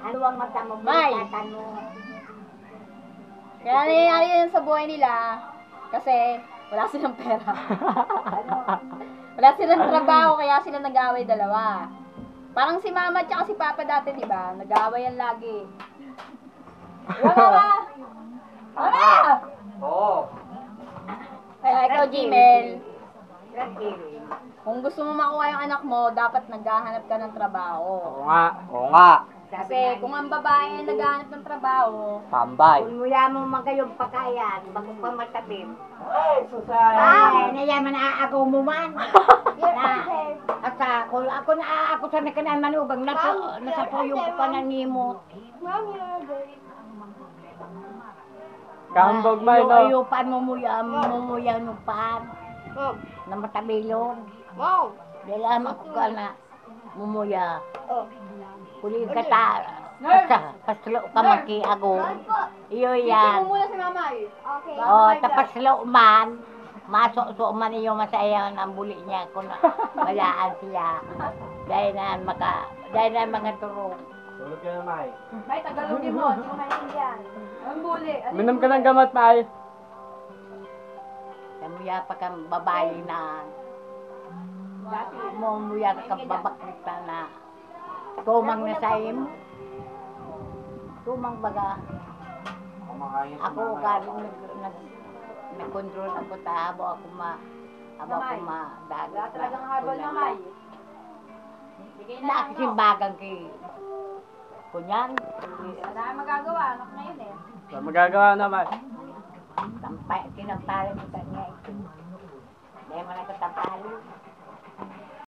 Ano ang mata mo? May. Mo. Kaya nangyayari yun sa buhay nila kasi wala silang pera. Wala silang trabaho kaya sila nag-aaway dalawa. Parang si mama at si papa dati, di ba? Nag-aawayan lagi. Diba, mama? Mama! Oo. Kaya ikaw, Gmail, Ragiri. kung gusto mo makuha yung anak mo, dapat naghahanap ka ng trabaho. Oo nga. Oo nga. Kasi kung ang babae ay naghahanap ng trabaho, Tambay. Kung muya mo magayong pakayan, bago pa matabim. Ay, susay. Ay, nayaman aagaw mo man. Na, at ako ako sa nakanan manubang, nasa puyong ko pa nanimot. Kahambog may no. Ayupan mumuya no pan. Na matabilon. Dalam ako ka na mumuya. Kuli ka ta. Paslo ka makiago. Iyo yan. muna si mama eh. Okay. Oh, tapaslo man. Masok-sok man iyo masaya ang buli niya kung walaan siya. Dahil na mga turong. Tulog ka na, May. May tagalogin mo, hindi mo maintindihan. Ang buli. Minom ka ng gamot, May. Kamuya pa kang babae na mumuya ka babakita na tumang na sa imo. Tumang baga. Ako galing nag-control ako abo ako Wala talagang habol na may. Bigay na lang mo. Nakisimbagan kay kunyan. Wala kang magagawa, anak na yun eh. Wala magagawa na, May. Tinampalin mo niya ito. Dahil mo na katampalin.